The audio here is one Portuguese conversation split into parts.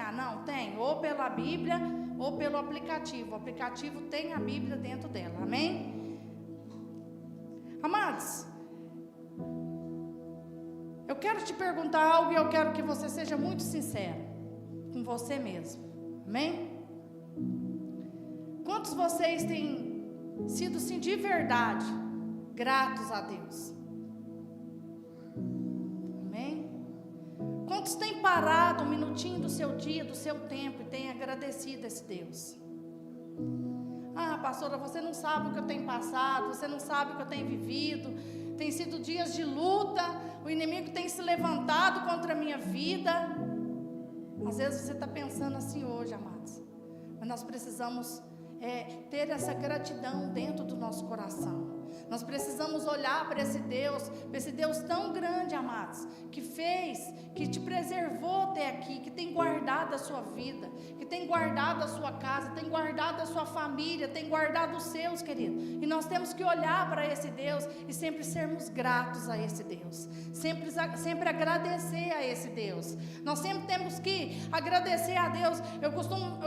acompanhar? Não, tem, ou pela Bíblia ou pelo aplicativo. O aplicativo tem a Bíblia dentro dela, amém? Amados, eu quero te perguntar algo e eu quero que você seja muito sincero com você mesmo, amém? Quantos de vocês têm sido, sim, de verdade, gratos a Deus? Amém? Quantos têm parado um minutinho do seu dia, do seu tempo e têm agradecido a esse Deus? Ah, pastora, você não sabe o que eu tenho passado, você não sabe o que eu tenho vivido, tem sido dias de luta, o inimigo tem se levantado contra a minha vida. Às vezes você está pensando assim hoje, amados, mas nós precisamos ter essa gratidão dentro do nosso coração. Nós precisamos olhar para esse Deus tão grande, amados, que fez, que te preservou até aqui, que tem guardado a sua vida, que tem guardado a sua casa, tem guardado a sua família, tem guardado os seus, querido. E nós temos que olhar para esse Deus e sempre sermos gratos a esse Deus, sempre agradecer a esse Deus. Nós sempre temos que agradecer a Deus. Eu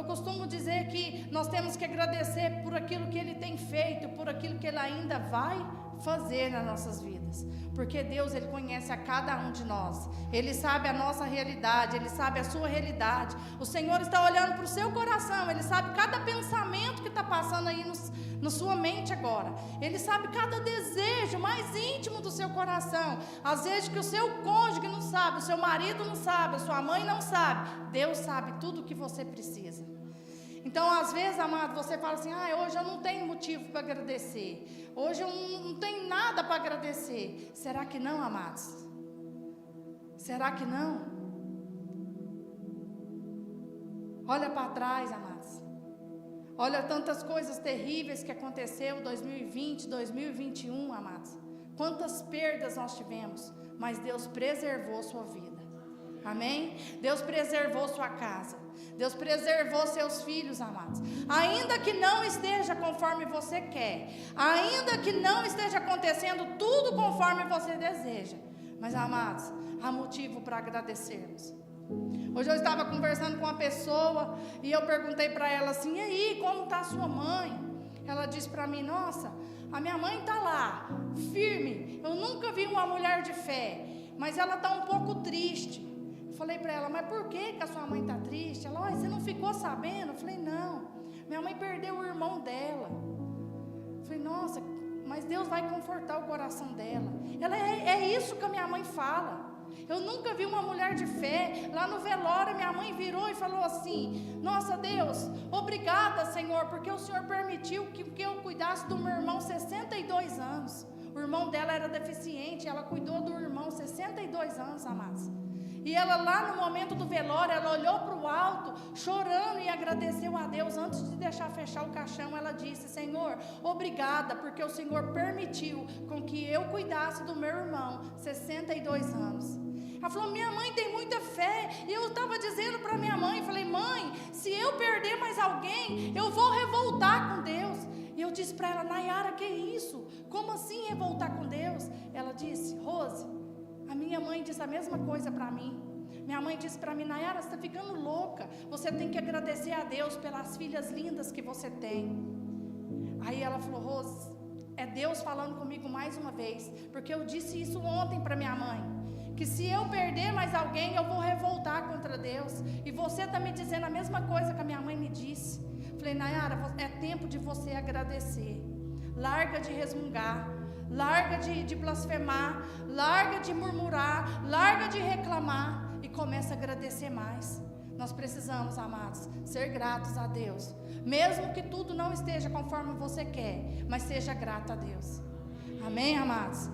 costumo dizer que nós temos que agradecer por aquilo que Ele tem feito, por aquilo que Ele ainda vai fazer nas nossas vidas, porque Deus, Ele conhece a cada um de nós, Ele sabe a nossa realidade, Ele sabe a sua realidade. O Senhor está olhando para o seu coração, Ele sabe cada pensamento que está passando aí na sua mente agora, Ele sabe cada desejo mais íntimo do seu coração. Às vezes que o seu cônjuge não sabe, o seu marido não sabe, a sua mãe não sabe, Deus sabe tudo o que você precisa. Então, às vezes, amado, você fala assim: hoje eu não tenho motivo para agradecer, hoje eu não tenho nada para agradecer. Será que não, amados? Será que não? Olha para trás, amados. Olha tantas coisas terríveis que aconteceu em 2020, 2021, amados. Quantas perdas nós tivemos, mas Deus preservou sua vida. Amém? Deus preservou sua casa. Deus preservou seus filhos, amados. Ainda que não esteja conforme você quer, ainda que não esteja acontecendo tudo conforme você deseja, mas, amados, há motivo para agradecermos. Hoje eu estava conversando com uma pessoa e eu perguntei para ela assim: e aí, como está a sua mãe? Ela disse para mim: nossa, a minha mãe está lá, firme. Eu nunca vi uma mulher de fé, mas ela está um pouco triste. Falei para ela: mas por que a sua mãe está triste? Ela: olha, você não ficou sabendo? Eu falei: não, minha mãe perdeu o irmão dela. Eu falei: nossa, mas Deus vai confortar o coração dela. Ela: é isso que a minha mãe fala. Eu nunca vi uma mulher de fé. Lá no velório, minha mãe virou e falou assim: nossa, Deus, obrigada, Senhor, porque o Senhor permitiu que eu cuidasse do meu irmão 62 anos. O irmão dela era deficiente, ela cuidou do irmão 62 anos, amados. E ela, lá no momento do velório, ela olhou para o alto, chorando, e agradeceu a Deus. Antes de deixar fechar o caixão, ela disse: Senhor, obrigada, porque o Senhor permitiu com que eu cuidasse do meu irmão 62 anos. Ela falou: minha mãe tem muita fé. E eu estava dizendo para minha mãe, falei: mãe, se eu perder mais alguém, eu vou revoltar com Deus. E eu disse para ela: Nayara, que isso? Como assim revoltar com Deus? Ela disse: Rose, a minha mãe disse a mesma coisa para mim. Minha mãe disse para mim: Nayara, você está ficando louca. Você tem que agradecer a Deus pelas filhas lindas que você tem. Aí ela falou: Rose, é Deus falando comigo mais uma vez, porque eu disse isso ontem para minha mãe, que se eu perder mais alguém, eu vou revoltar contra Deus. E você está me dizendo a mesma coisa que a minha mãe me disse. Falei: Nayara, é tempo de você agradecer. Larga de resmungar, larga de blasfemar, larga de murmurar, larga de reclamar e começa a agradecer mais. Nós precisamos, amados, ser gratos a Deus, mesmo que tudo não esteja conforme você quer, mas seja grato a Deus. Amém, amados?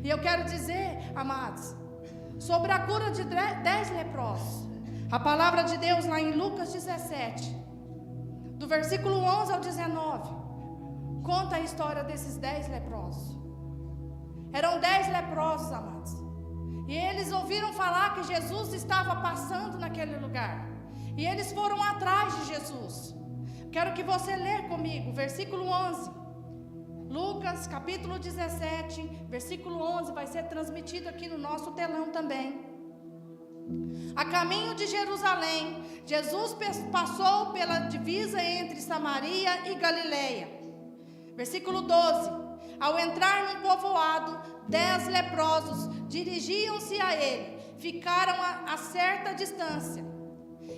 E eu quero dizer, amados, sobre a cura de 10 leprosos. A palavra de Deus lá em Lucas 17, do versículo 11 ao 19, conta a história desses 10 leprosos. Eram 10 leprosos, amados, e eles ouviram falar que Jesus estava passando naquele lugar, e eles foram atrás de Jesus. Quero que você lê comigo, versículo 11, Lucas capítulo 17, versículo 11, vai ser transmitido aqui no nosso telão também. A caminho de Jerusalém, Jesus passou pela divisa entre Samaria e Galileia. Versículo 12. Ao entrar num povoado, 10 leprosos dirigiam-se a ele, ficaram a certa distância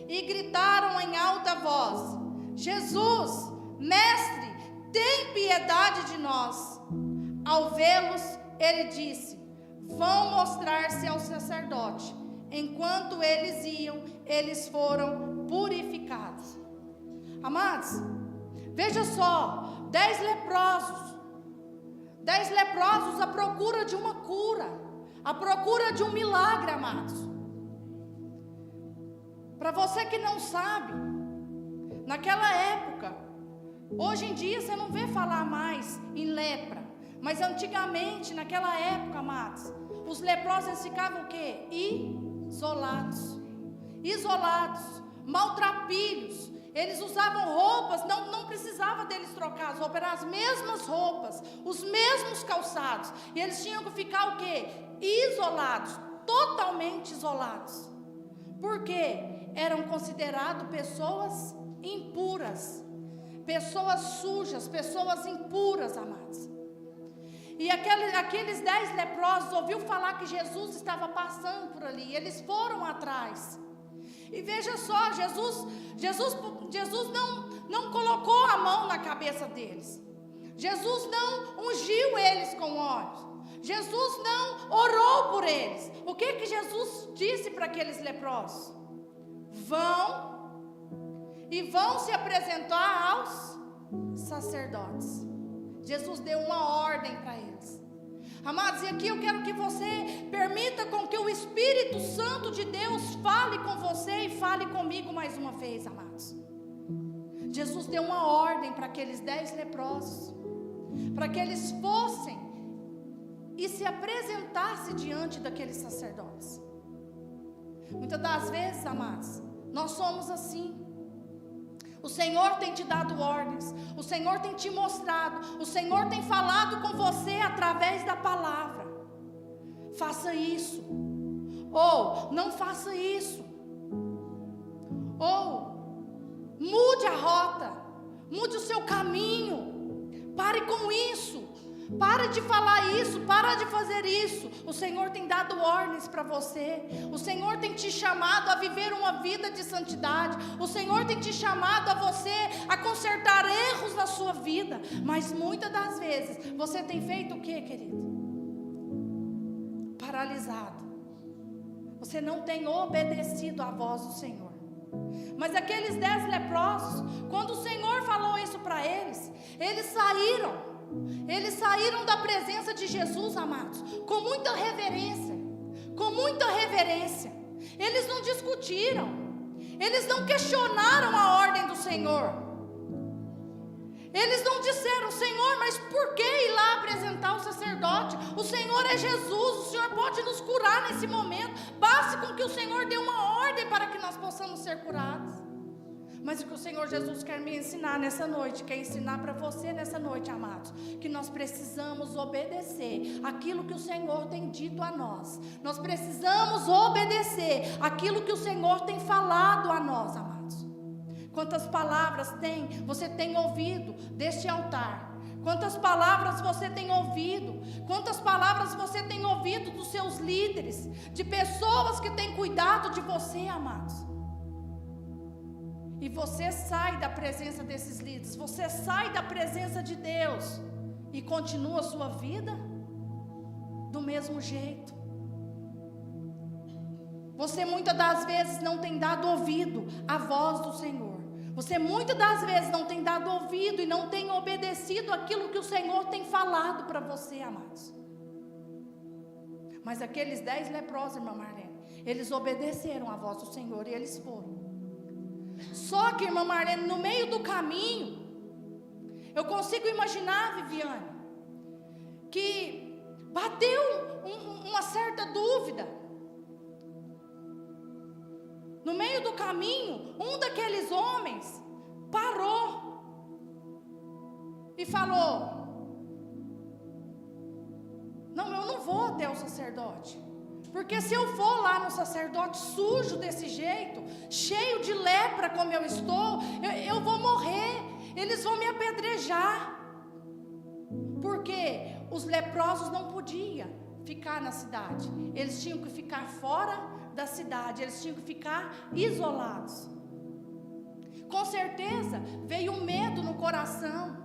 e gritaram em alta voz: Jesus, mestre, tem piedade de nós. Ao vê-los, ele disse: vão mostrar-se ao sacerdote. Enquanto eles iam, eles foram purificados. Amados, veja só, 10 leprosos. 10 leprosos à procura de uma cura, à procura de um milagre, amados. Para você que não sabe, naquela época, hoje em dia você não vê falar mais em lepra, mas antigamente, naquela época, amados, os leprosos eles ficavam o quê? Isolados, maltrapilhos. Eles usavam roupas, não precisava deles trocar as roupas, eram as mesmas roupas, os mesmos calçados. E eles tinham que ficar o quê? Isolados, totalmente isolados. Por quê? Eram considerados pessoas impuras, pessoas sujas, pessoas impuras, amados. E aqueles 10 leprosos ouviu falar que Jesus estava passando por ali, eles foram atrás. E veja só, Jesus não colocou a mão na cabeça deles. Jesus não ungiu eles com óleo. Jesus não orou por eles. O que Jesus disse para aqueles leprosos? Vão se apresentar aos sacerdotes. Jesus deu uma ordem para eles. Amados, e aqui eu quero que você permita com que o Espírito Santo de Deus fale com você e fale comigo mais uma vez, amados. Jesus deu uma ordem para aqueles 10 leprosos, para que eles fossem e se apresentassem diante daqueles sacerdotes. Muitas das vezes, amados, nós somos assim. O Senhor tem te dado ordens, o Senhor tem te mostrado, o Senhor tem falado com você através da palavra. Faça isso, ou não faça isso, ou mude a rota, mude o seu caminho, pare com isso. Para de falar isso, para de fazer isso. O Senhor tem dado ordens para você. O Senhor tem te chamado a viver uma vida de santidade. O Senhor tem te chamado a você a consertar erros na sua vida. Mas muitas das vezes você tem feito o que, querido? Paralisado. Você não tem obedecido à voz do Senhor. Mas aqueles 10 leprosos, quando o Senhor falou isso para eles, eles saíram. Eles saíram da presença de Jesus, amados, com muita reverência, com muita reverência. Eles não discutiram, eles não questionaram a ordem do Senhor. Eles não disseram: Senhor, mas por que ir lá apresentar o sacerdote? O Senhor é Jesus, o Senhor pode nos curar nesse momento. Basta com que o Senhor dê uma ordem para que nós possamos ser curados. Mas o que o Senhor Jesus quer me ensinar nessa noite, quer ensinar para você nessa noite, amados, que nós precisamos obedecer aquilo que o Senhor tem dito a nós. Nós precisamos obedecer aquilo que o Senhor tem falado a nós, amados. Quantas palavras você tem ouvido deste altar? Quantas palavras você tem ouvido? Quantas palavras você tem ouvido dos seus líderes, de pessoas que têm cuidado de você, amados? E você sai da presença desses líderes, você sai da presença de Deus e continua a sua vida do mesmo jeito. Você muitas das vezes não tem dado ouvido à voz do Senhor. Você muitas das vezes não tem dado ouvido e não tem obedecido aquilo que o Senhor tem falado para você, amados. Mas aqueles 10 leprosos, irmã Marlene, eles obedeceram à voz do Senhor e eles foram. Só que, irmã Marlene, no meio do caminho, eu consigo imaginar, Viviane, que bateu uma certa dúvida. No meio do caminho, um daqueles homens parou e falou: não, eu não vou até o sacerdote. Porque se eu for lá no sacerdote sujo desse jeito, cheio de lepra, lepra como eu estou, eu vou morrer, eles vão me apedrejar. Porque os leprosos não podiam ficar na cidade, eles tinham que ficar fora da cidade, eles tinham que ficar isolados. Com certeza veio um medo no coração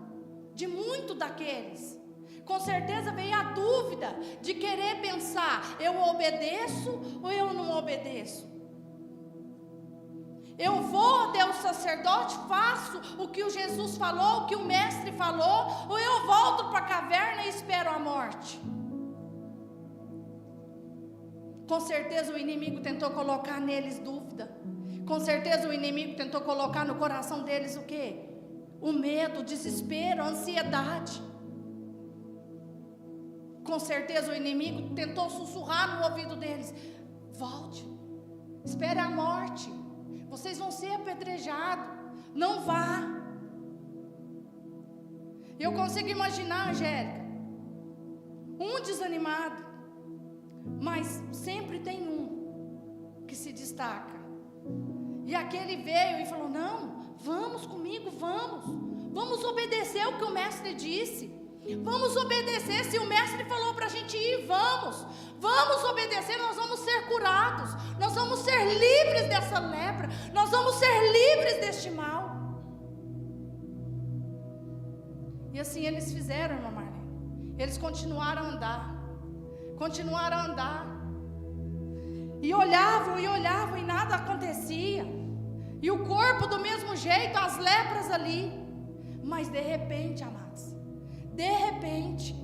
de muito daqueles. Com certeza veio a dúvida de querer pensar: eu obedeço ou eu não obedeço? Eu vou até o sacerdote, faço o que o Jesus falou, o que o mestre falou, ou eu volto para a caverna e espero a morte? Com certeza o inimigo tentou colocar neles dúvida. Com certeza o inimigo tentou colocar no coração deles o quê? O medo, o desespero, a ansiedade. Com certeza o inimigo tentou sussurrar no ouvido deles: volte, espere a morte, vocês vão ser apedrejados, não vá. Eu consigo imaginar, Angélica, um desanimado, mas sempre tem um que se destaca. E aquele veio e falou: não, vamos comigo, vamos obedecer o que o mestre disse. Vamos obedecer, se o mestre falou para a gente ir, vamos obedecer, nós vamos ser curados, nós vamos ser livres dessa lepra, nós vamos ser livres deste mal. E assim eles fizeram, irmã Marlene. Eles continuaram a andar, e olhavam e nada acontecia, e o corpo do mesmo jeito, as lepras ali. Mas de repente, amados, de repente,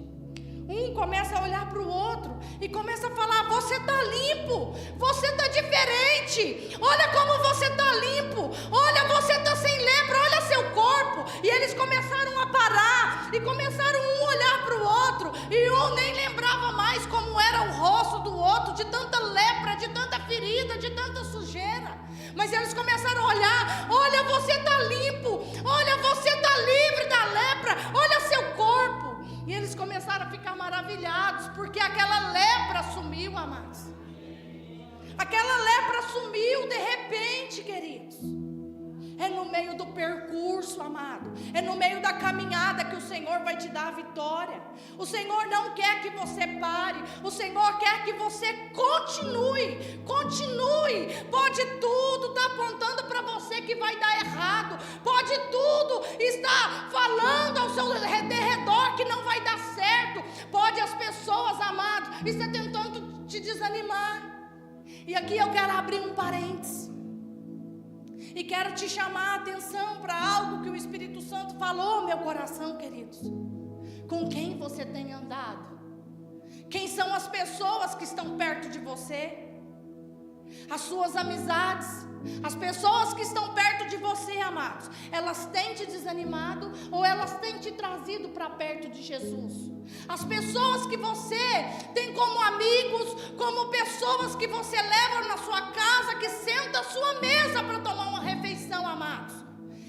um começa a olhar para o outro e começa a falar: você está limpo, você está diferente, olha como você está limpo, olha, você está sem lepra, olha seu corpo. E eles começaram a parar e começaram um a olhar para o outro, e um nem lembrava mais como era o rosto do outro, de tanta lepra, de tanta ferida, de tanta sujeira. Mas eles começaram a olhar: olha, você está limpo, olha, você está livre da lepra, olha seu corpo. E eles começaram a ficar maravilhados, porque aquela lepra sumiu, amados. Aquela lepra sumiu de repente, queridos. É no meio do percurso, amado, é no meio da caminhada que o Senhor vai te dar a vitória. O Senhor não quer que você pare, o Senhor quer que você continue. Pode tudo estar apontando para você que vai dar errado, pode tudo estar falando ao seu redor que não vai dar certo, pode as pessoas, amados, estar tentando te desanimar. E aqui eu quero abrir um parênteses e quero te chamar a atenção para algo que o Espírito Santo falou no meu coração, queridos. Com quem você tem andado? Quem são as pessoas que estão perto de você? As suas amizades, as pessoas que estão perto de você, amados, elas têm te desanimado ou elas têm te trazido para perto de Jesus? As pessoas que você tem como amigos, como pessoas que você leva na sua casa, que senta à sua mesa para tomar uma refeição, amados,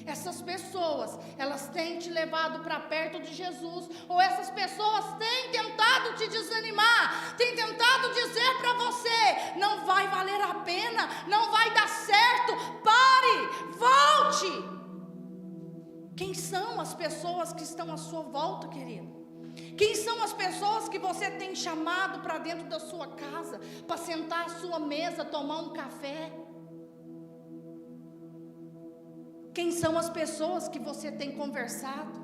essas pessoas, elas têm te levado para perto de Jesus, ou essas pessoas têm tentado te desanimar, têm tentado dizer para você: não vai valer a pena, não vai dar certo, pare, volte. Quem são as pessoas que estão à sua volta, querido? Quem são as pessoas que você tem chamado para dentro da sua casa, para sentar à sua mesa, tomar um café? Quem são as pessoas que você tem conversado,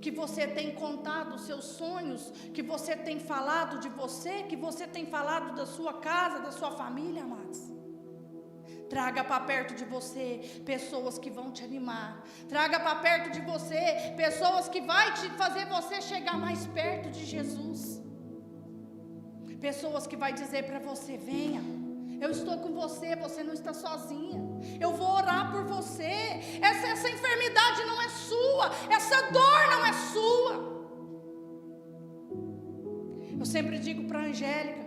que você tem contado os seus sonhos, que você tem falado de você, que você tem falado da sua casa, da sua família, amados? Traga para perto de você pessoas que vão te animar. Traga para perto de você pessoas que vão te fazer você chegar mais perto de Jesus. Pessoas que vão dizer para você: venha, eu estou com você, você não está sozinha. Eu vou orar por você. Essa enfermidade não é sua, essa dor não é sua. Eu sempre digo para a Angélica,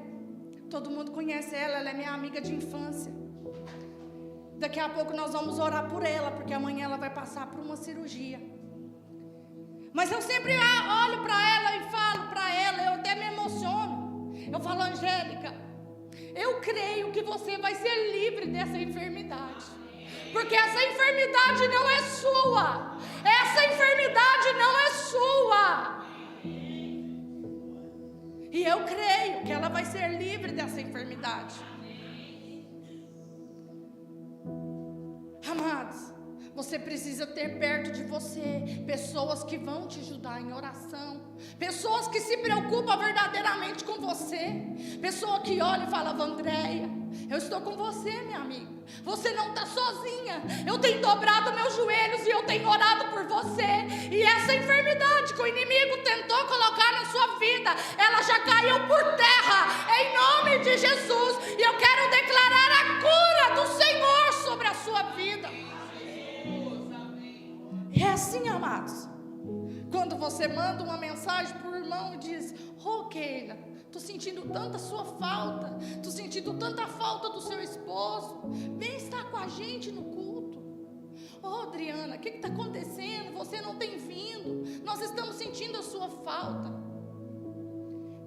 todo mundo conhece ela, ela é minha amiga de infância. Daqui a pouco nós vamos orar por ela, porque amanhã ela vai passar por uma cirurgia. Mas eu sempre olho para ela e falo para ela, eu até me emociono. Eu falo: Angélica, eu creio que você vai ser livre dessa enfermidade. porque essa enfermidade não é sua. Essa enfermidade não é sua. E eu creio que ela vai ser livre dessa enfermidade. Amados, você precisa ter perto de você pessoas que vão te ajudar em oração, pessoas que se preocupam verdadeiramente com você, pessoa que olha e fala: Andréia, eu estou com você, minha amiga, você não está sozinha, eu tenho dobrado meus joelhos e eu tenho orado por você, e essa enfermidade que o inimigo tentou colocar na sua vida, ela já caiu por terra, em nome de Jesus, e eu quero declarar a cura do Senhor sobre a sua vida. E é assim, amados, quando você manda uma mensagem para o irmão e diz: Keila, estou sentindo tanta sua falta, estou sentindo tanta falta do seu esposo, vem estar com a gente no culto. Adriana, o que está acontecendo? Você não tem vindo, nós estamos sentindo a sua falta.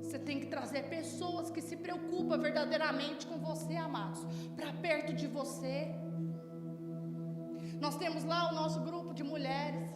Você tem que trazer pessoas que se preocupam verdadeiramente com você, amados, para perto de você. Nós temos lá o nosso grupo de mulheres.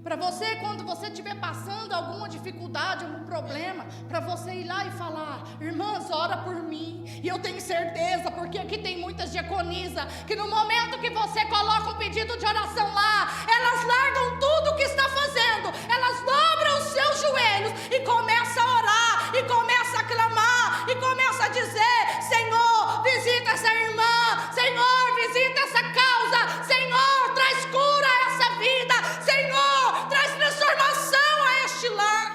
Para você, quando você estiver passando alguma dificuldade, algum problema, para você ir lá e falar: irmãs, ora por mim. E eu tenho certeza, porque aqui tem muitas diaconisas, que no momento que você coloca um pedido de oração lá, elas largam tudo o que está fazendo, elas dobram os seus joelhos e começam a orar, e começam a clamar, e começam a dizer: Senhor, visita essa irmã, Senhor, visita essa causa, Senhor, traz cura a essa vida, Senhor, traz transformação a este lar.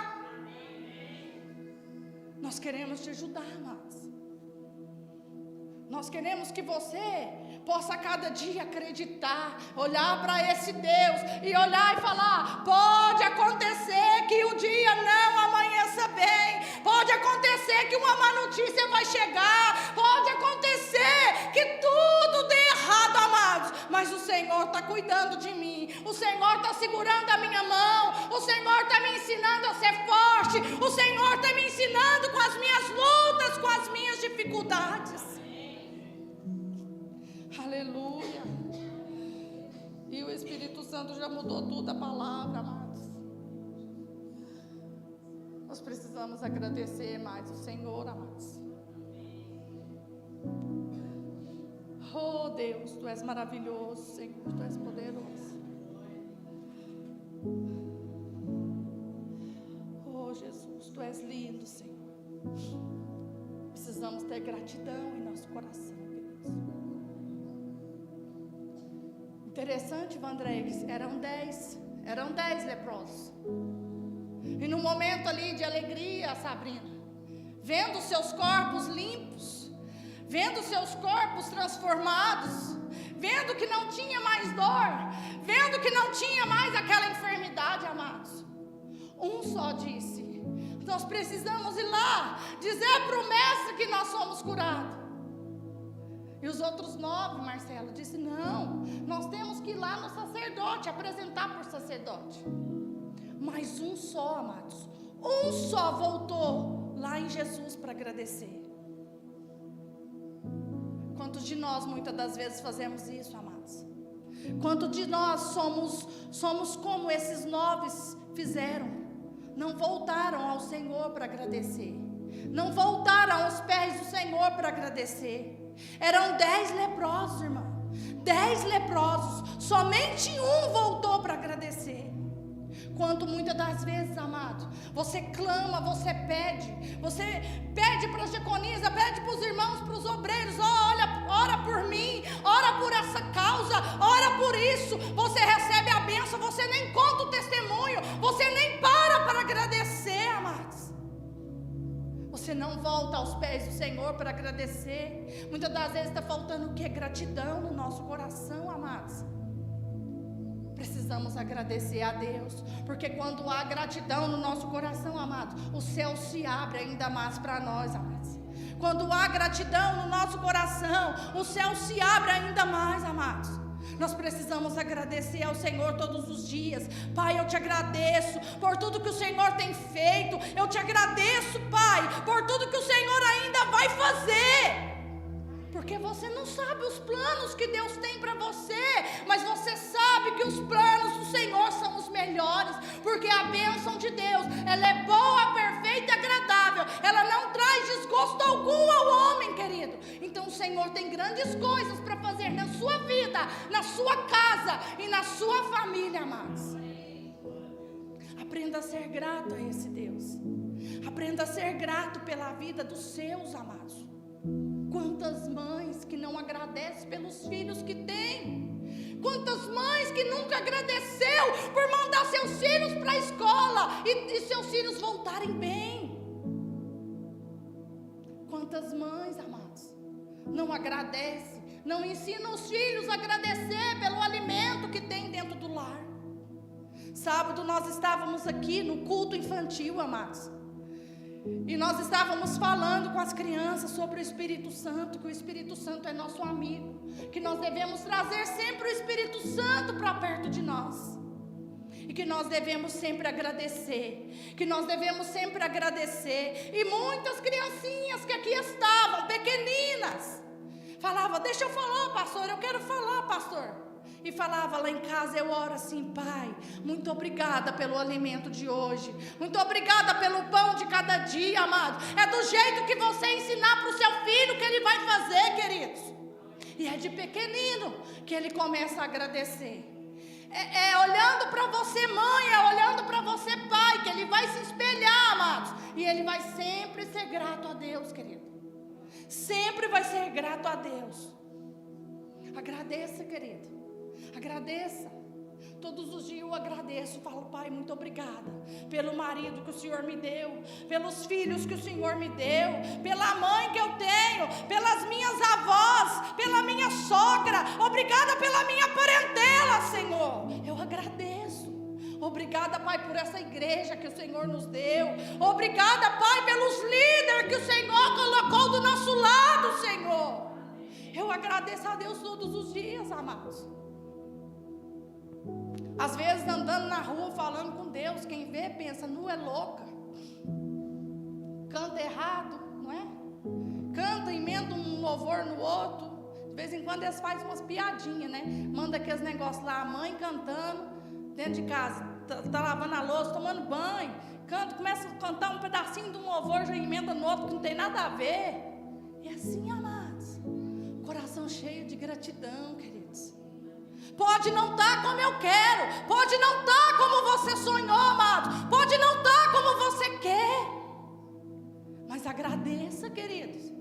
Nós queremos te ajudar, amados. Nós queremos que você possa cada dia acreditar, olhar para esse Deus e olhar e falar: pode acontecer que o dia não amanheça bem, pode acontecer que uma má notícia vai chegar, pode acontecer que tudo dê errado, amados, mas o Senhor está cuidando de mim, o Senhor está segurando a minha mão, o Senhor está me ensinando a ser forte, o Senhor está me ensinando com as minhas lutas, com as minhas dificuldades. Aleluia. E o Espírito Santo já mudou tudo a palavra, amados. Nós precisamos agradecer mais o Senhor, amados. Oh Deus, Tu és maravilhoso, Senhor, Tu és poderoso. Oh Jesus, Tu és lindo, Senhor. Precisamos ter gratidão em nosso coração, queridos. Interessante, André, que eram 10 leprosos. E no momento ali de alegria, Sabrina, vendo seus corpos limpos, vendo seus corpos transformados, vendo que não tinha mais dor, vendo que não tinha mais aquela enfermidade, amados, um só disse: nós precisamos ir lá dizer para o mestre que nós somos curados. E os outros 9, Marcelo, disse: não, nós temos que ir lá no sacerdote, apresentar por sacerdote. Mas um só, amados, um só voltou lá em Jesus para agradecer. Quantos de nós muitas das vezes fazemos isso, amados? Quantos de nós somos como esses 9 fizeram? Não voltaram ao Senhor para agradecer, não voltaram aos pés do Senhor para agradecer. Eram 10 leprosos, irmão, 10 leprosos, somente um voltou para agradecer. Quanto muitas das vezes, amado, você clama, você pede para as diaconisas, pede para os irmãos, para os obreiros: ora por mim, ora por essa causa, ora por isso. Você recebe a bênção, você nem conta o testemunho, você nem para agradecer, amados. Você não volta aos pés do Senhor para agradecer. Muitas das vezes está faltando o que? Gratidão no nosso coração, amados. Precisamos agradecer a Deus, porque quando há gratidão no nosso coração, amados, o céu se abre ainda mais para nós, amados. Quando há gratidão no nosso coração, o céu se abre ainda mais, amados. Nós precisamos agradecer ao Senhor todos os dias. Pai, eu te agradeço por tudo que o Senhor tem feito. Eu te agradeço, Pai, por tudo que o Senhor ainda vai fazer. Porque você não sabe os planos que Deus tem para você, mas você sabe que os planos do Senhor são os melhores, porque a bênção de Deus, ela é boa, perfeita e agradável, ela não traz desgosto algum ao homem, querido. Então o Senhor tem grandes coisas para fazer na sua vida, na sua casa e na sua família, amados. Aprenda a ser grato a esse Deus. Aprenda a ser grato pela vida dos seus amados. Quantas mães que não agradecem pelos filhos que têm? Quantas mães que nunca agradeceu por mandar seus filhos para a escola e seus filhos voltarem bem? Quantas mães, amados, não agradecem, não ensinam os filhos a agradecer pelo alimento que tem dentro do lar? Sábado nós estávamos aqui no culto infantil, amados, e nós estávamos falando com as crianças sobre o Espírito Santo, que o Espírito Santo é nosso amigo, que nós devemos trazer sempre o Espírito Santo para perto de nós, e que nós devemos sempre agradecer, e muitas criancinhas que aqui estavam, pequeninas, falavam: deixa eu falar, pastor, eu quero falar, pastor. E falava lá em casa, eu oro assim: Pai, muito obrigada pelo alimento de hoje, muito obrigada pelo pão de cada dia, amado. É do jeito que você ensinar para o seu filho que ele vai fazer, queridos. E é de pequenino que ele começa a agradecer. É olhando para você, mãe, é olhando para você, pai, que ele vai se espelhar, amados. E ele vai sempre ser grato a Deus, querido. Sempre vai ser grato a Deus. Agradeça, querido. Agradeça. Todos os dias eu agradeço, falo: Pai, muito obrigada pelo marido que o Senhor me deu, pelos filhos que o Senhor me deu, pela mãe que eu tenho, pelas minhas avós, pela minha sogra. Obrigada pela minha parentela, Senhor. Eu agradeço. Obrigada, Pai, por essa igreja que o Senhor nos deu. Obrigada, Pai, pelos líderes que o Senhor colocou do nosso lado, Senhor. Eu agradeço a Deus todos os dias, amados. Às vezes andando na rua falando com Deus, quem vê pensa: nu, é louca, canta errado, não é? Canta, emenda um louvor no outro. De vez em quando eles fazem umas piadinhas, né? Manda aqueles negócios lá, a mãe cantando dentro de casa, tá lavando a louça, tomando banho, canta, começa a cantar um pedacinho de um louvor, já emenda no outro que não tem nada a ver. E assim, amados, coração cheio de gratidão, queridos. Pode não estar como eu quero, pode não estar como você sonhou, amado, pode não estar como você quer, mas agradeça, queridos.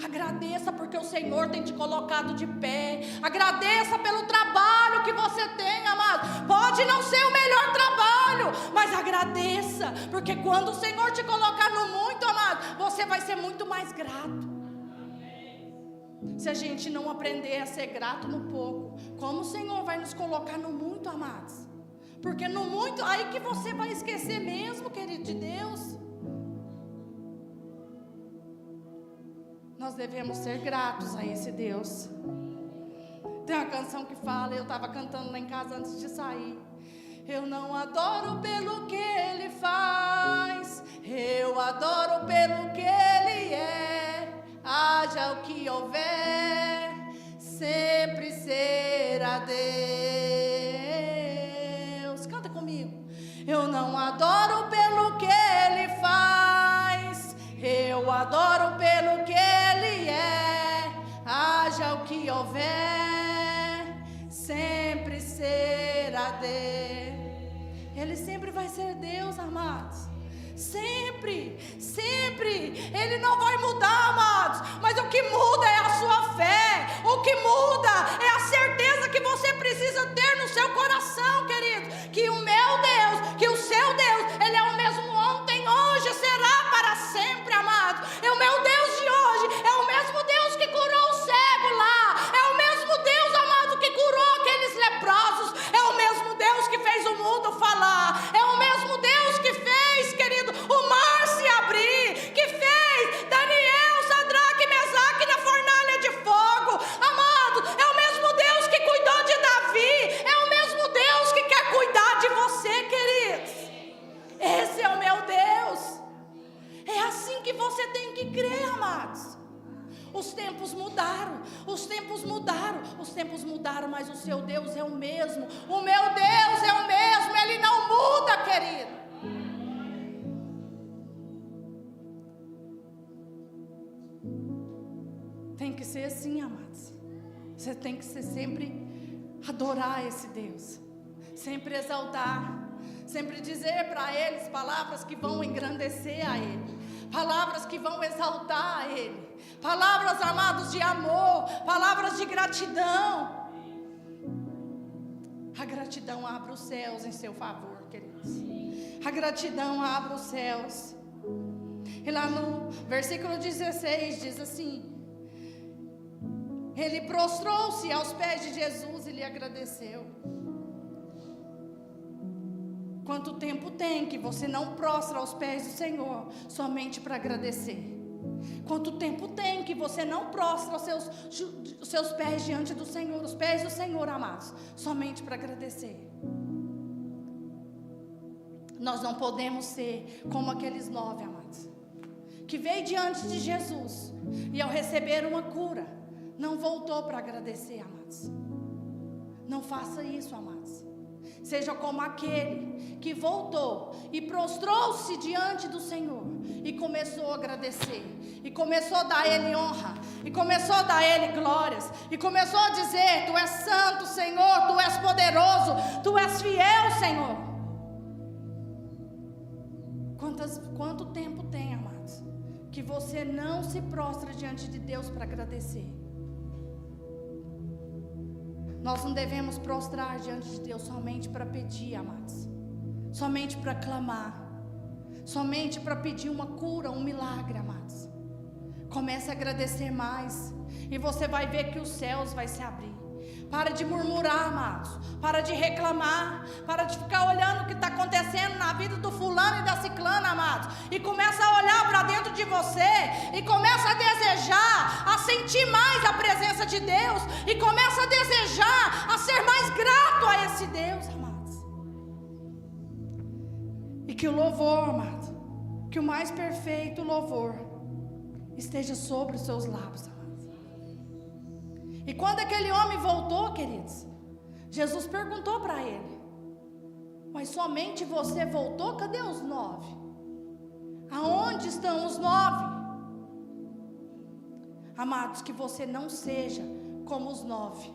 Agradeça porque o Senhor tem te colocado de pé. Agradeça pelo trabalho que você tem, amado. Pode não ser o melhor trabalho, mas agradeça, porque quando o Senhor te colocar no muito, amado, você vai ser muito mais grato. Se a gente não aprender a ser grato no pouco, como o Senhor vai nos colocar no muito, amados? Porque no muito, aí que você vai esquecer mesmo, querido, de Deus. Nós devemos ser gratos a esse Deus. Tem uma canção que fala, eu estava cantando lá em casa antes de sair: eu não adoro pelo que Ele faz, eu adoro pelo que Ele é. Haja o que houver, sempre será Deus. Canta comigo. Eu não adoro pelo que Ele faz, eu adoro pelo que Ele é. Haja o que houver, sempre será Deus. Ele sempre vai ser Deus, amados. Sempre, sempre. Ele não vai mudar, amados. Mas o que muda é a sua fé. O que muda é a certeza que você precisa ter no seu coração, querido, que o meu Deus, que o seu Deus, Ele é o mesmo ontem, hoje, será para sempre, amado. E o meu Deus de hoje é o mesmo Deus que curou o cego lá. É o mesmo Deus, amado, que curou aqueles leprosos. É o mesmo Deus que fez o mundo falar. É o mesmo Deus que fez, querido, o mar se abrir, que fez Daniel, Sadraque e Mesaque na fornalha de fogo. Amado, é o mesmo Deus meu Deus é o mesmo. O meu Deus é o mesmo, Ele não muda, querido. Tem que ser assim, amados. Você tem que ser sempre adorar esse Deus, sempre exaltar, sempre dizer para eles palavras que vão engrandecer a Ele, palavras que vão exaltar a Ele, palavras, amados, de amor, palavras de gratidão. A gratidão abre os céus em seu favor, queridos. A gratidão abre os céus. E lá no versículo 16 diz assim: ele prostrou-se aos pés de Jesus e lhe agradeceu. Quanto tempo tem que você não prostra aos pés do Senhor somente para agradecer? Quanto tempo tem que você não prostra os seus pés diante do Senhor, os pés do Senhor, amados, somente para agradecer? Nós não podemos ser como aqueles 9, amados, que veio diante de Jesus e ao receber uma cura, não voltou para agradecer, amados. Não faça isso, amados. Seja como aquele que voltou e prostrou-se diante do Senhor e começou a agradecer, e começou a dar a Ele honra, e começou a dar a Ele glórias, e começou a dizer: Tu és santo, Senhor, Tu és poderoso, Tu és fiel, Senhor. Quanto tempo tem, amados, que você não se prostra diante de Deus para agradecer? Nós não devemos prostrar diante de Deus somente para pedir, amados, somente para clamar, somente para pedir uma cura, um milagre, amados. Comece a agradecer mais, e você vai ver que os céus vai se abrir. Para de murmurar, amados, para de reclamar, para de ficar olhando o que está acontecendo na vida do fulano e da ciclana, amados, e começa a olhar para dentro de você, e começa a desejar, a sentir mais a presença de Deus, e começa a desejar, a ser mais grato a esse Deus, amados. E que o louvor, amado, que o mais perfeito louvor esteja sobre os seus lábios, amados. E quando aquele homem voltou, queridos, Jesus perguntou para ele: mas somente você voltou? Cadê os 9? Aonde estão os 9? Amados, que você não seja como os 9,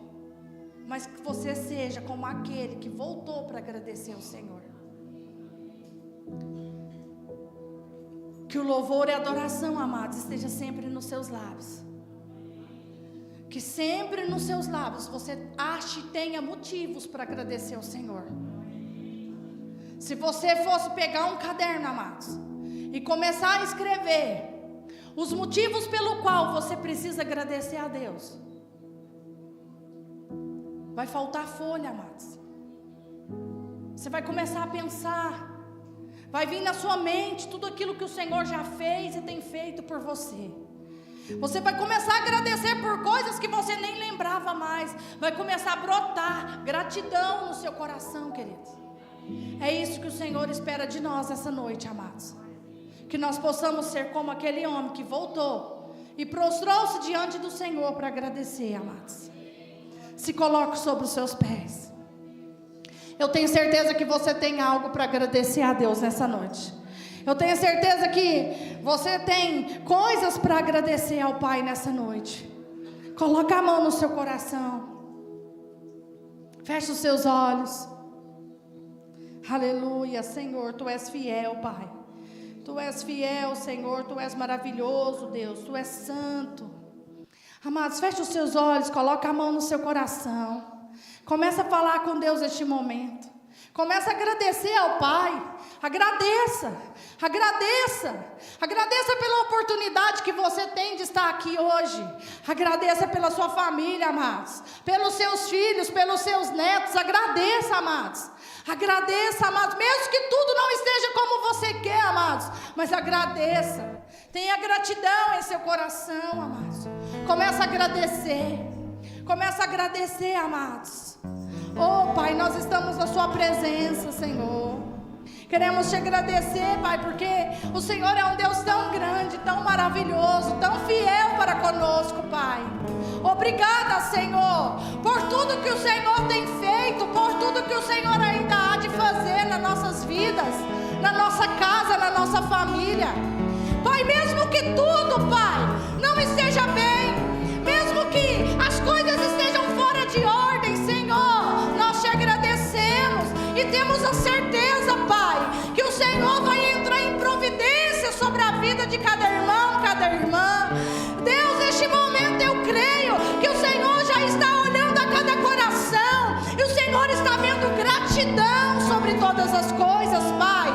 mas que você seja como aquele que voltou para agradecer ao Senhor. Que o louvor e a adoração, amados, esteja sempre nos seus lábios. Que sempre nos seus lábios você ache e tenha motivos para agradecer ao Senhor. Se você fosse pegar um caderno, amados, e começar a escrever os motivos pelo qual você precisa agradecer a Deus, vai faltar folha, amados. Você vai começar a pensar, vai vir na sua mente tudo aquilo que o Senhor já fez e tem feito por você. Você vai começar a agradecer por coisas que você nem lembrava mais. Vai começar a brotar gratidão no seu coração, queridos. É isso que o Senhor espera de nós essa noite, amados. Que nós possamos ser como aquele homem que voltou e prostrou-se diante do Senhor para agradecer, amados. Se coloque sobre os seus pés. Eu tenho certeza que você tem algo para agradecer a Deus nessa noite. Eu tenho certeza que você tem coisas para agradecer ao Pai nessa noite. Coloca a mão no seu coração. Feche os seus olhos. Aleluia, Senhor, Tu és fiel, Pai. Tu és fiel, Senhor, Tu és maravilhoso, Deus. Tu és santo. Amados, feche os seus olhos, coloca a mão no seu coração. Começa a falar com Deus neste momento. Começa a agradecer ao Pai. Agradeça, agradeça, agradeça pela oportunidade que você tem de estar aqui hoje. Agradeça pela sua família, amados, pelos seus filhos, pelos seus netos. Agradeça, amados. Agradeça, amados, mesmo que tudo não esteja como você quer, amados, mas agradeça. Tenha gratidão em seu coração, amados. Começa a agradecer. Começa a agradecer, amados. Oh, Pai, nós estamos na sua presença, Senhor. Queremos te agradecer, Pai, porque o Senhor é um Deus tão grande, tão maravilhoso, tão fiel para conosco, Pai. Obrigada, Senhor, por tudo que o Senhor tem feito, por tudo que o Senhor ainda há de fazer nas nossas vidas, na nossa casa, na nossa família. Pai, mesmo que tudo, Pai, não esteja bem, mesmo que as coisas estejam fora de ordem, Senhor, nós te agradecemos e temos a certeza, Pai, que o Senhor vai entrar em providência sobre a vida de cada irmão, cada irmã. Deus, neste momento eu creio que o Senhor já está olhando a cada coração e o Senhor está vendo gratidão sobre todas as coisas, Pai.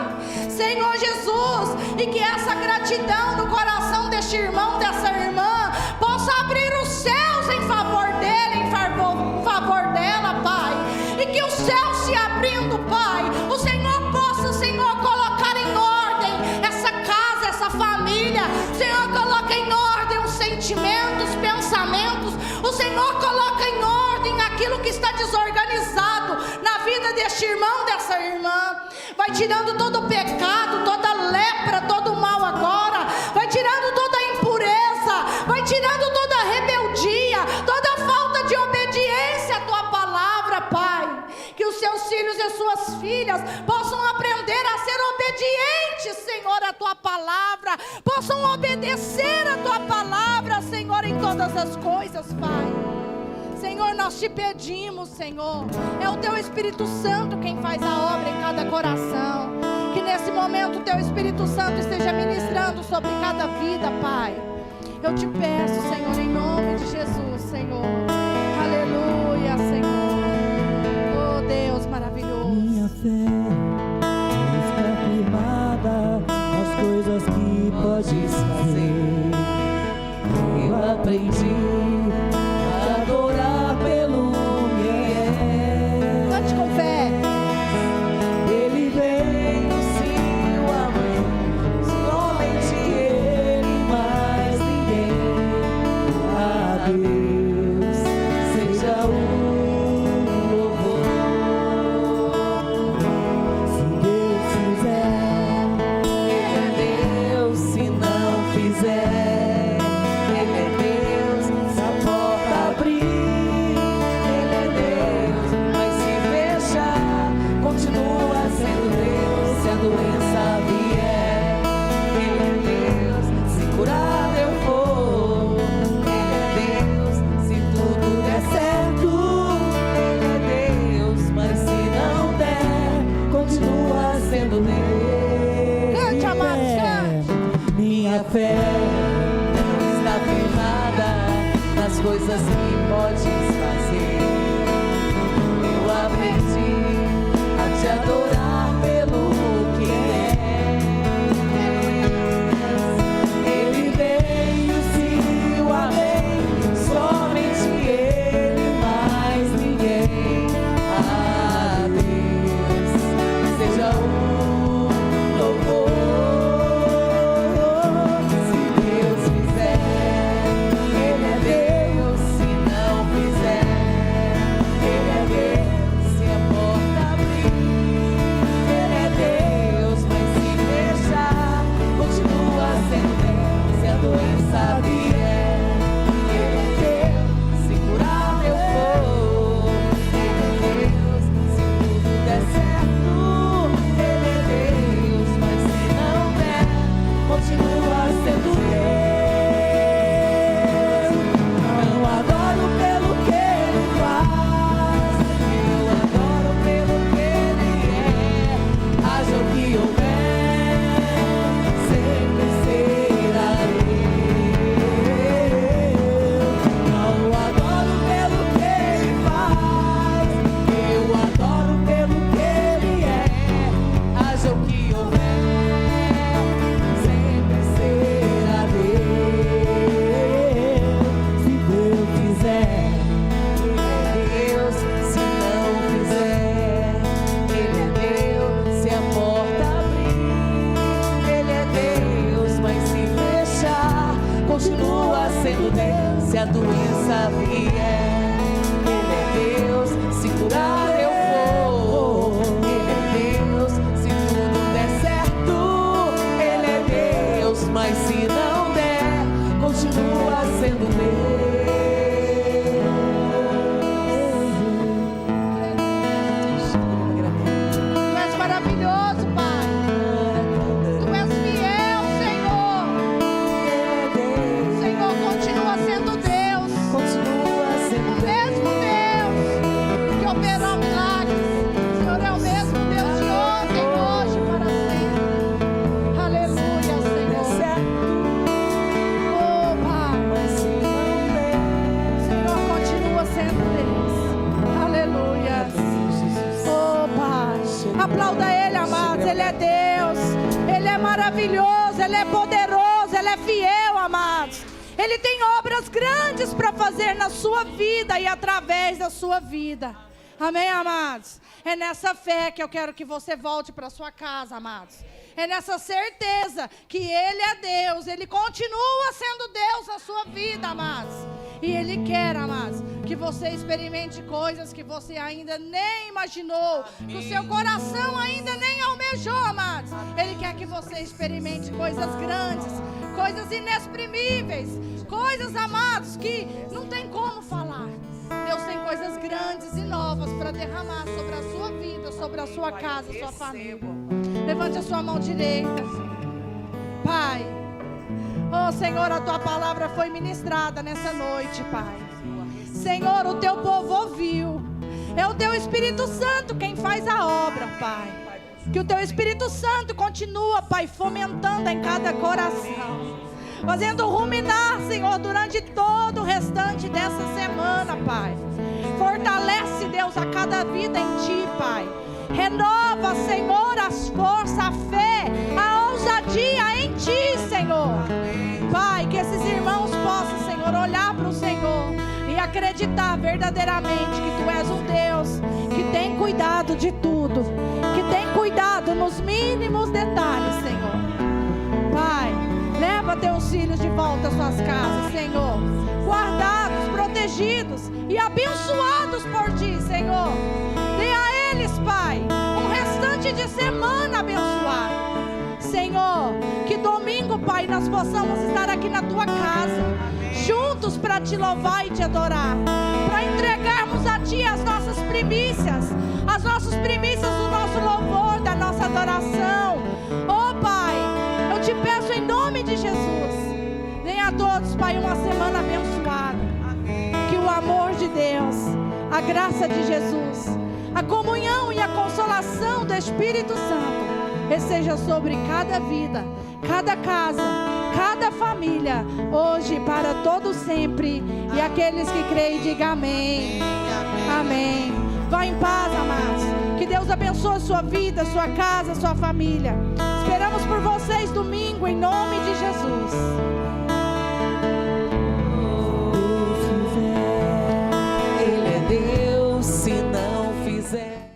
Senhor Jesus, e que essa gratidão no coração deste irmão, dessa irmã, possa abrir os céus em favor dele, em favor dela, Pai. E que os céus se abrindo, Pai, o Senhor possa, Senhor, colocar em ordem essa casa, essa família. O Senhor coloca em ordem os sentimentos, pensamentos. O Senhor coloca em ordem aquilo que está desorganizado na vida deste irmão, dessa irmã. Vai tirando todo o pecado, toda lepra, todo o mal agora. Vai tirando toda a impureza, vai tirando toda a rebeldia, toda a falta de obediência à tua palavra, Pai. Que os seus filhos e as suas filhas possam aprender a ser obedientes, Senhor, à tua palavra. Possam obedecer à tua palavra, Senhor, em todas as coisas, Pai. Senhor, nós te pedimos, Senhor, é o teu Espírito Santo quem faz a obra em cada coração. Que nesse momento o teu Espírito Santo esteja ministrando sobre cada vida, Pai. Eu te peço, Senhor, em nome de Jesus, Senhor. Aleluia, Senhor. Oh, Deus maravilhoso. Minha fé está firmada nas coisas que podes fazer. Eu aprendi a adorar pelo que é. Cante com fé. Ele veio, sim, o amor, somente Ele, mais ninguém. A Deus seja o louvor. Se Deus fizer, Ele é Deus. Se não fizer, Ele é Deus. Se a porta abrir, Ele é Deus. Mas se fechar, continua sendo Deus. Se a doença vier, Ele é Deus. Se curado eu for, Ele é Deus. Se tudo der certo, Ele é Deus. Mas se não der, continua sendo Deus. Cante, amados, cante. Minha fé está firmada nas coisas que podes fazer. Eu aprendi a te adorar pelo que és. Ele veio, sim, o amei, somente Ele, mais ninguém. A Deus seja o louvor. Se Deus fizer, Ele é Deus. Se é Deus, Ele é maravilhoso, Ele é poderoso, Ele é fiel, amados. Ele tem obras grandes para fazer na sua vida e através da sua vida. Amém, amados? É nessa fé que eu quero que você volte para sua casa, amados. É nessa certeza que Ele é Deus, Ele continua sendo Deus na sua vida, amados. E Ele quer, amados, que você experimente coisas que você ainda nem imaginou, que o seu coração ainda nem almejou, amados. Ele quer que você experimente coisas grandes, coisas inexprimíveis, coisas, amados, que não tem como falar. Deus tem coisas grandes e novas para derramar sobre a sua vida, sobre a sua casa, sua família. Levante a sua mão direita. Pai, oh Senhor, a tua palavra foi ministrada nessa noite, Pai. Senhor, o teu povo ouviu. É o teu Espírito Santo quem faz a obra, Pai. Que o teu Espírito Santo continua, Pai, fomentando em cada coração, fazendo ruminar, Senhor, durante todo o restante dessa semana, Pai. Fortalece, Deus, a cada vida em Ti, Pai. Renova, Senhor, as forças, a fé, a ousadia em Ti, Senhor. Pai, que esses irmãos possam, Senhor, olhar para o Senhor e acreditar verdadeiramente que Tu és um Deus que tem cuidado de tudo, que tem cuidado nos mínimos detalhes, Senhor. Pai, leva teus filhos de volta às suas casas, Senhor. Guardados, protegidos e abençoados por Ti, Senhor. Dê a eles, Pai, um restante de semana abençoado. Senhor, que domingo, Pai, nós possamos estar aqui na Tua casa, juntos para Te louvar e Te adorar, para entregarmos a Ti as nossas primícias do nosso louvor, da nossa adoração. Oh, Pai, eu Te peço em nome de Jesus, venha a todos, Pai, uma semana abençoada. Que o amor de Deus, a graça de Jesus, a comunhão e a consolação do Espírito Santo seja sobre cada vida, cada casa, cada família, hoje e para todo sempre. E aqueles que creem, digam amém. Amém. Vá em paz, amados. Que Deus abençoe sua vida, sua casa, sua família. Esperamos por vocês domingo, em nome de Jesus. Ele é Deus, se não fizer.